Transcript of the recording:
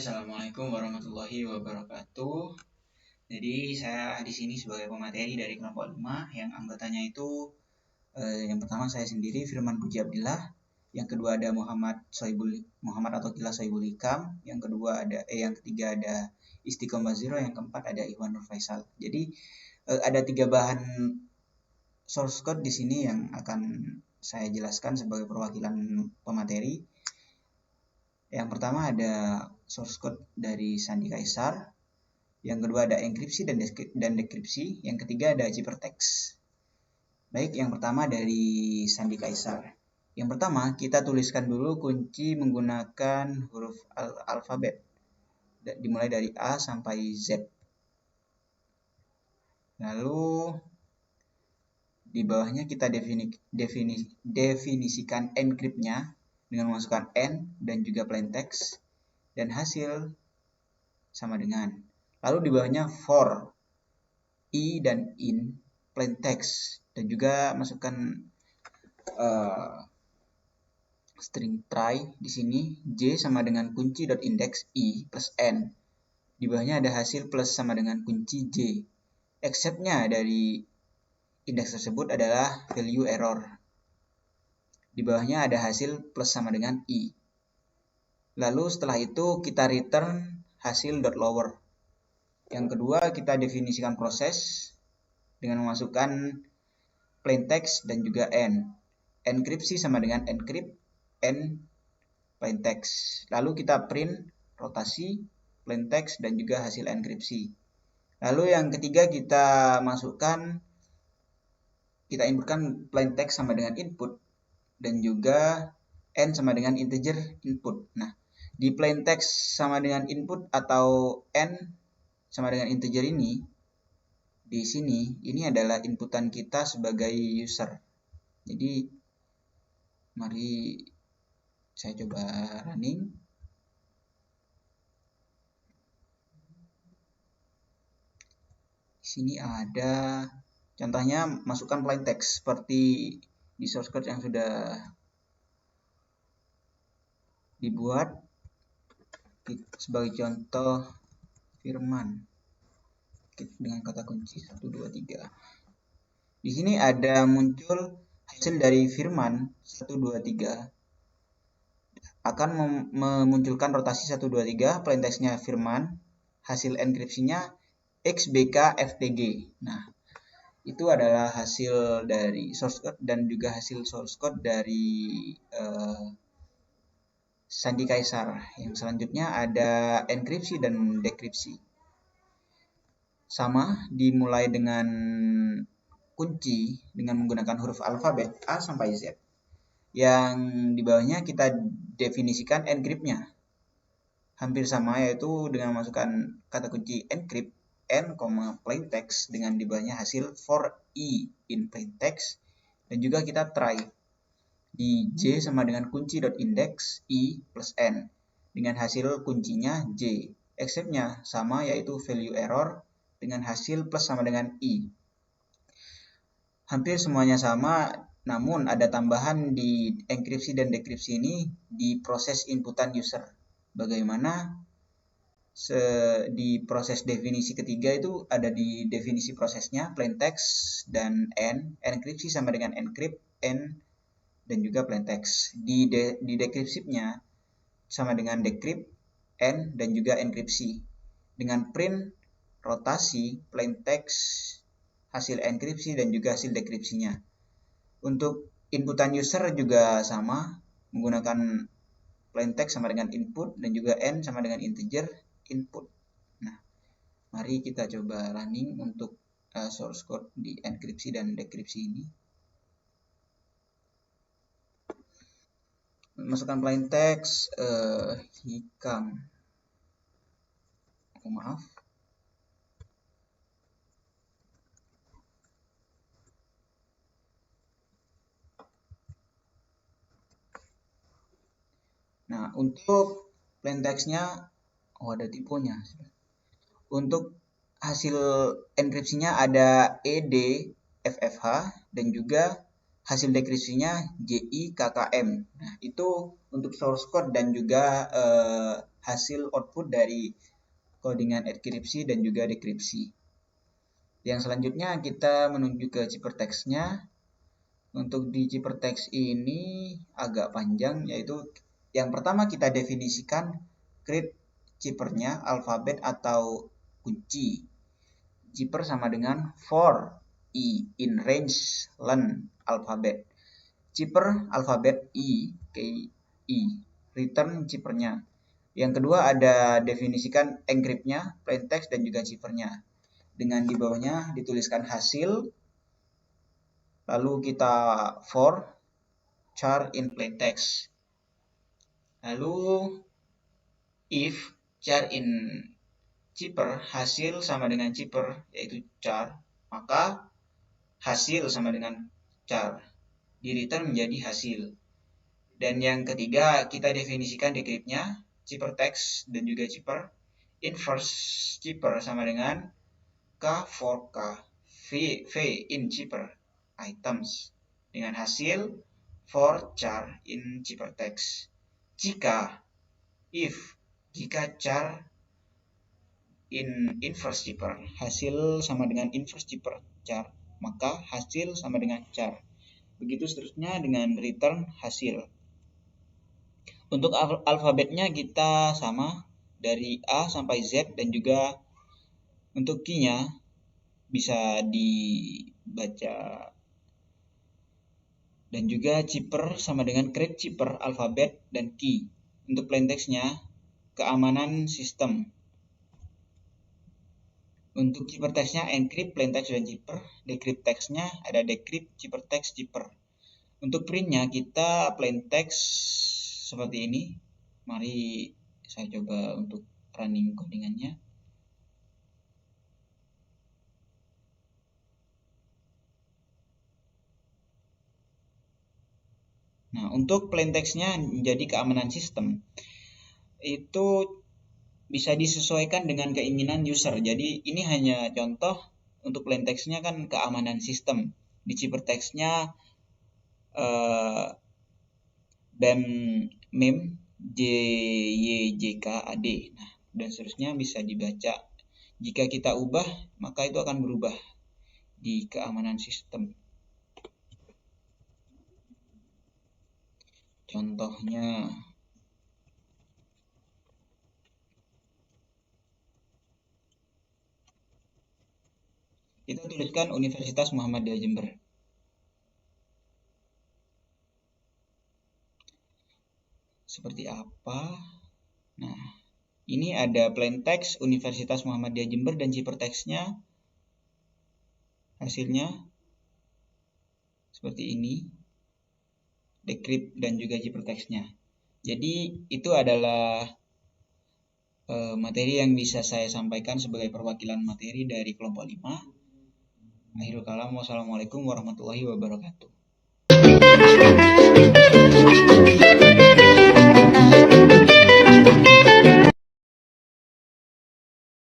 Assalamualaikum warahmatullahi wabarakatuh. Jadi saya di sini sebagai pemateri dari kelompok 5 yang anggotanya itu yang pertama saya sendiri Firman Puji Abdillah, yang kedua ada Muhammad atau Kila Sohibul Hikam, yang ketiga ada Istiqomah Zero, yang keempat ada Ikhwan Nur Faisal. Jadi ada 3 bahan source code di sini yang akan saya jelaskan sebagai perwakilan pemateri. Yang pertama ada source code dari Sandi Kaisar, yang kedua ada enkripsi dan dekripsi, yang ketiga ada ciphertext. Baik, yang pertama dari Sandi Kaisar. Yang pertama kita tuliskan dulu kunci menggunakan huruf alfabet, dimulai dari A sampai Z. Lalu di bawahnya kita definisikan encryptnya dengan memasukkan N dan juga plaintext, dan hasil sama dengan. Lalu di bawahnya for I dan in plaintext, dan juga masukkan string try di sini. J sama dengan kunci dot index I plus N. Di bawahnya ada hasil plus sama dengan kunci J. Exceptnya dari indeks tersebut adalah value error. Di bawahnya ada hasil plus sama dengan I. Lalu setelah itu kita return hasil dot lower. Yang kedua kita definisikan proses dengan memasukkan plaintext dan juga N. Enkripsi sama dengan encrypt N plaintext. Lalu kita print rotasi, plaintext, dan juga hasil enkripsi. Lalu yang ketiga kita inputkan plaintext sama dengan input, dan juga N sama dengan integer input. Nah, di plaintext sama dengan input atau N sama dengan integer ini, di sini ini adalah inputan kita sebagai user. Jadi mari saya coba running. Di sini ada contohnya, masukkan plaintext seperti di source code yang sudah dibuat. Sebagai contoh Firman dengan kata kunci 1 2 3. Di sini ada muncul hasil dari Firman 1 2 3 akan memunculkan rotasi 1 2 3, plaintextnya Firman, hasil enkripsinya XBKFTG. Nah, itu adalah hasil dari source code dan juga hasil source code dari Sandi Kaisar. Yang selanjutnya ada enkripsi dan dekripsi. Sama, dimulai dengan kunci dengan menggunakan huruf alfabet A sampai Z. Yang di bawahnya kita definisikan encryptnya. Hampir sama, yaitu dengan memasukkan kata kunci encrypt N, plaintext, dengan di bawahnya hasil for I in plaintext, dan juga kita try di J sama dengan kunci dot index I plus N dengan hasil kuncinya J. Exceptnya sama, yaitu value error dengan hasil plus sama dengan I. Hampir semuanya sama, namun ada tambahan di enkripsi dan dekripsi ini di proses inputan user. Bagaimana? Di proses definisi ketiga itu ada di definisi prosesnya plaintext dan N, enkripsi sama dengan encrypt N, dan juga plaintext. Di dekripsinya sama dengan decrypt N dan juga enkripsi dengan print rotasi, plaintext, hasil enkripsi, dan juga hasil dekripsinya. Untuk inputan user juga sama, menggunakan plaintext sama dengan input dan juga N sama dengan integer input. Nah, mari kita coba running untuk source code di enkripsi dan dekripsi ini. Masukkan plaintext hikam. Maaf. Nah, untuk plaintextnya ada tipenya. Untuk hasil enkripsinya ada ED FFH dan juga hasil dekripsinya JIKKM. Nah, itu untuk source code dan juga hasil output dari codingan enkripsi dan juga dekripsi. Yang selanjutnya kita menuju ke ciphertext-nya. Untuk di ciphertext ini agak panjang, yaitu yang pertama kita definisikan crypt ciphernya alfabet atau kunci. Cipher sama dengan for i in range len alfabet. Cipher alfabet i return ciphernya. Yang kedua ada definisikan encryptnya, plaintext dan juga ciphernya. Dengan di bawahnya dituliskan hasil, lalu kita for char in plaintext. Lalu if char in cipher hasil sama dengan cipher yaitu char, maka hasil sama dengan char, di return menjadi hasil. Dan yang ketiga kita definisikan decryptnya, ciphertext dan juga cipher. Inverse cipher sama dengan k for k, v in cipher items, dengan hasil for char in ciphertext. Jika char in inverse cipher hasil sama dengan inverse cipher char, maka hasil sama dengan char. Begitu seterusnya dengan return hasil. Untuk alfabetnya kita sama dari A sampai Z, dan juga untuk key-nya bisa dibaca. Dan juga cipher sama dengan create cipher alfabet dan key. Untuk plaintext-nya keamanan sistem. Untuk ciphertext-nya encrypt, plaintext dan cipher. Decrypt text-nya ada decrypt, ciphertext, cipher. Untuk print-nya kita plaintext seperti ini. Mari saya coba untuk running codingannya. Nah, untuk plaintext-nya menjadi keamanan sistem, itu bisa disesuaikan dengan keinginan user. Jadi ini hanya contoh. Untuk plaintext-nya kan keamanan sistem. Di ciphertext-nya BEM mem JYJKAD. Nah, dan seterusnya bisa dibaca. Jika kita ubah, maka itu akan berubah di keamanan sistem. Contohnya, kita tuliskan Universitas Muhammadiyah Jember. Seperti apa? Nah, ini ada plaintext Universitas Muhammadiyah Jember dan ciphertext-nya. Hasilnya seperti ini. Decrypt dan juga ciphertext-nya. Jadi itu adalah materi yang bisa saya sampaikan sebagai perwakilan materi dari kelompok 5. Akhirul kalam, wassalamualaikum warahmatullahi wabarakatuh.